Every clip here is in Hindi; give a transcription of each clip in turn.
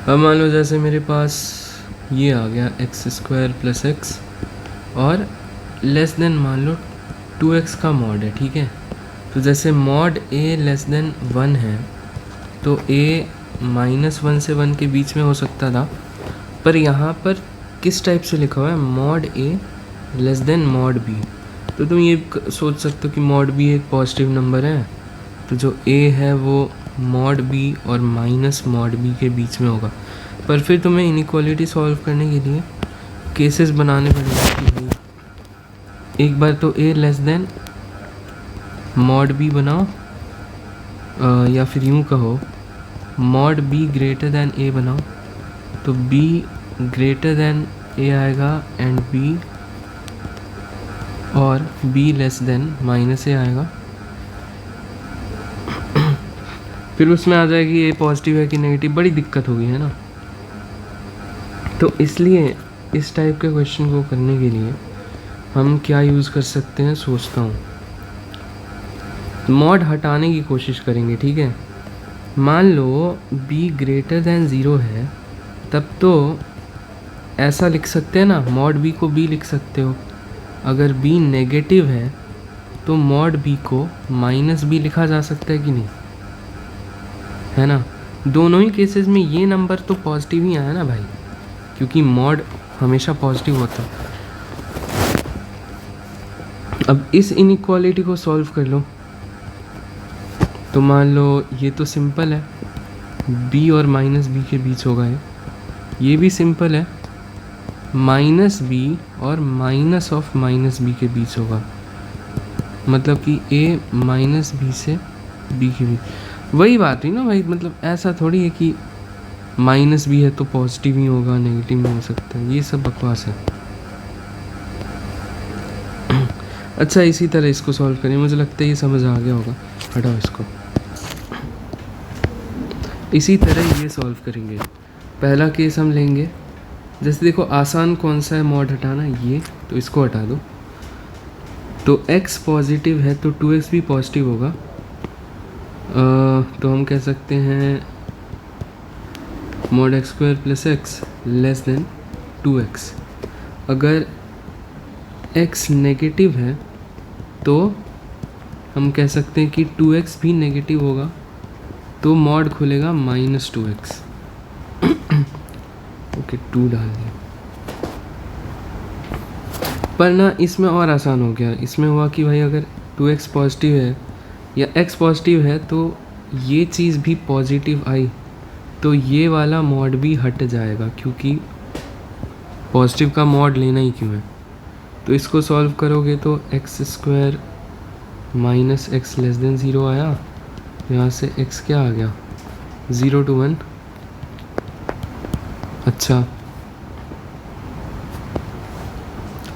अब मान लो जैसे मेरे पास ये आ गया एक्स स्क्वायर प्लस एक्स और लेस देन मान लो 2x का मॉड है, ठीक है। तो जैसे मॉड a लेस देन 1 है तो a -1 से 1 के बीच में हो सकता था, पर यहाँ पर किस टाइप से लिखा हुआ है, mod a less than mod b। तो तुम ये सोच सकते हो कि मॉड b एक पॉजिटिव नंबर है, तो जो a है वो मॉड b और माइनस मॉड b के बीच में होगा। पर फिर तुम्हें इनइक्वालिटी सॉल्व करने के लिए केसेस बनाने पड़ेंगे कि भाई एक बार तो a less than mod b बनाओ, या फिर यूँ कहो mod b greater than a बनाओ। तो b ग्रेटर दैन a आएगा एंड b और b less than minus a आएगा। फिर उसमें आ जाएगी a पॉजिटिव है कि नेगेटिव, बड़ी दिक्कत होगी, है ना। तो इसलिए इस टाइप के क्वेश्चन को करने के लिए हम क्या यूज़ कर सकते हैं, सोचता हूँ। मॉड हटाने की कोशिश करेंगे, ठीक है। मान लो b ग्रेटर दैन 0 है, तब तो ऐसा लिख सकते हैं ना, मॉड b को b लिख सकते हो। अगर b नेगेटिव है तो मॉड b को माइनस b लिखा जा सकता है कि नहीं, है ना। दोनों ही केसेस में ये नंबर तो पॉजिटिव ही आया ना भाई, क्योंकि मॉड हमेशा पॉजिटिव होता है। अब इस इनइक्वालिटी को सॉल्व कर लो। तो मान लो ये तो सिंपल है, b और माइनस b के बीच होगा ये भी सिंपल है, माइनस b और माइनस ऑफ माइनस b के बीच होगा। मतलब कि a माइनस b से b के बीच। वही बात हुई ना भाई, मतलब ऐसा थोड़ी है कि माइनस b है तो पॉजिटिव ही होगा, नेगेटिव नहीं हो सकता, ये सब बकवास है। अच्छा, इसी तरह इसको सॉल्व करें, मुझे लगता है ये समझ आ गया होगा। हटाओ इसको। इसी तरह ये सॉल्व करेंगे। पहला केस हम लेंगे, जैसे देखो आसान कौन सा है मॉड हटाना, ये तो इसको हटा दो। तो x पॉजिटिव है तो 2x भी पॉजिटिव होगा। तो हम कह सकते हैं mod x square plus x less than 2x। अगर x नेगेटिव है तो हम कह सकते हैं कि 2x भी नेगेटिव होगा, तो मॉड खुलेगा -2x। ओके, 2 डाल दिया। पर ना इसमें और आसान हो गया। इसमें हुआ कि भाई अगर 2x पॉजिटिव है या x पॉजिटिव है तो ये चीज़ भी पॉजिटिव आई, तो ये वाला मॉड भी हट जाएगा, क्योंकि पॉजिटिव का मॉड लेना ही क्यों है। तो इसको सॉल्व करोगे तो x square minus x less than 0 आया, यहाँ से x क्या आ गया 0 to 1। अच्छा,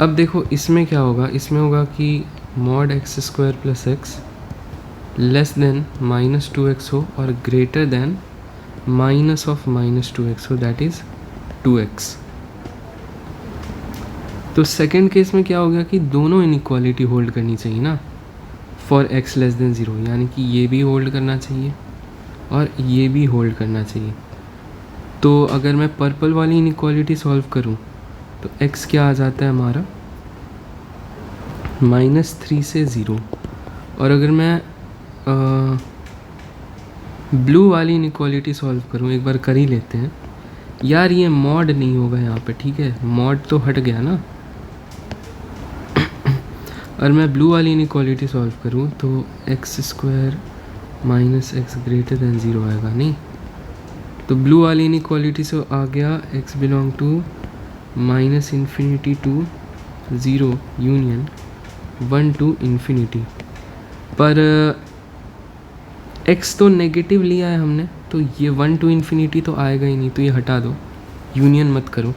अब देखो इसमें क्या होगा, इसमें होगा कि mod x square plus x less than -2x हो और greater than minus of -2x हो, दैट इज़ 2x। तो सेकेंड केस में क्या हो गया कि दोनों इनइक्वालिटी होल्ड करनी चाहिए ना, फॉर x लेस देन 0, यानी कि ये भी होल्ड करना चाहिए और ये भी होल्ड करना चाहिए। तो अगर मैं पर्पल वाली इनइक्वालिटी सॉल्व करूं तो x क्या आ जाता है हमारा -3 से 0। और अगर मैं ब्लू वाली इनइक्वालिटी सॉल्व करूं, एक बार कर ही लेते हैं यार, ये मॉड नहीं होगा यहाँ पे, ठीक है, मॉड तो हट गया ना। और मैं ब्लू वाली इनइक्वालिटी सॉल्व करूं तो x square minus x greater than 0 आएगा, नहीं। तो ब्लू वाली इनइक्वालिटी से आ गया x belong to -∞ to 0 union 1 to ∞। पर x तो नेगेटिव लिया है हमने, तो ये 1 to ∞ तो आएगा ही नहीं, तो ये हटा दो, यूनियन मत करो,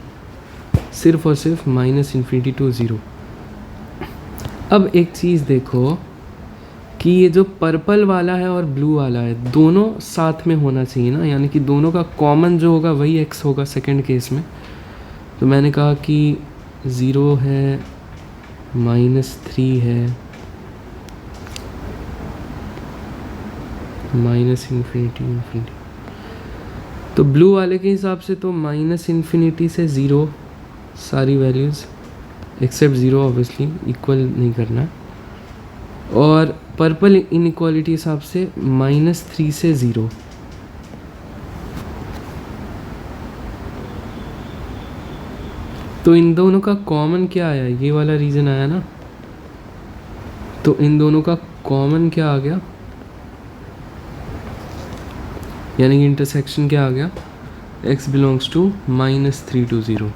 सिर्फ और सिर्फ -∞ टू 0। अब एक चीज़ देखो कि ये जो पर्पल वाला है और ब्लू वाला है, दोनों साथ में होना चाहिए ना, यानी कि दोनों का कॉमन जो होगा वही x होगा सेकंड केस में। तो मैंने कहा कि 0 है, -3 है, -∞। तो ब्लू वाले के हिसाब से तो माइनस इन्फिनिटी से ज़ीरो सारी values except zero obviously equal नहीं करना, और पर्पल इनइक्वालिटी हिसाब से -3 से 0। तो इन दोनों का कॉमन क्या आया, ये वाला रीज़न आया ना, तो इन दोनों का कॉमन क्या आ गया, यानी कि इंटरसेक्शन क्या आ गया, x बिलोंग्स टू -3 to 0,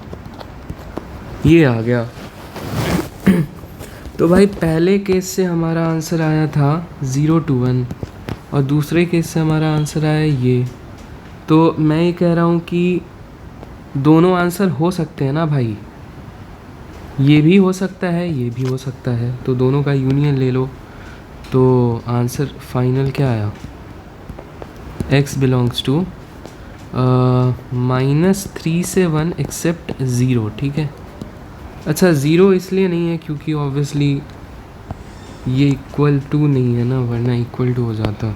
ये आ गया। तो भाई पहले केस से हमारा आंसर आया था 0 to 1 और दूसरे केस से हमारा आंसर आया ये। तो मैं ये कह रहा हूँ कि दोनों आंसर हो सकते हैं ना भाई, ये भी हो सकता है ये भी हो सकता है, तो दोनों का यूनियन ले लो। तो आंसर फाइनल क्या आया, x बिलोंग्स टू -3 से 1 एक्सेप्ट 0, ठीक है। अच्छा 0 इसलिए नहीं है क्योंकि ऑब्वियसली ये इक्वल टू नहीं है ना, वरना इक्वल टू हो जाता।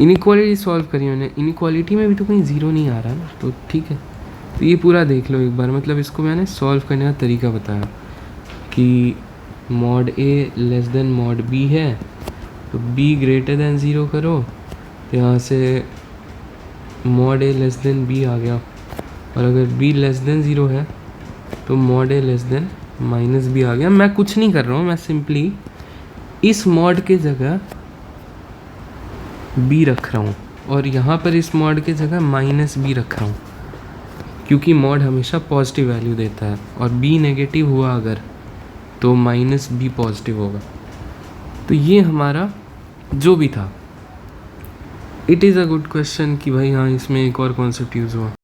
इनइक्वालिटी सॉल्व करी मैंने, इनइक्वालिटी में भी तो कहीं 0 नहीं आ रहा ना, तो ठीक है। तो ये पूरा देख लो एक बार, मतलब इसको मैंने सॉल्व करने का तरीका बताया कि मॉड ए लेस देन मॉड बी है, तो बी ग्रेटर देन 0 करो, तो यहाँ से मॉड ए लेस देन बी आ गया, और अगर बी लेस देन 0 है तो मॉड ए लेस देन माइनस बी आ गया। मैं कुछ नहीं कर रहा हूँ, मैं सिंपली इस मॉड के जगह बी रख रहा हूँ और यहाँ पर इस मॉड के जगह -b रख रहा हूँ, क्योंकि मॉड हमेशा पॉजिटिव वैल्यू देता है और b नेगेटिव हुआ अगर तो -b पॉजिटिव होगा। तो ये हमारा जो भी था, it is a good question कि भाई हाँ इसमें एक और कॉन्सेप्ट यूज़ हुआ।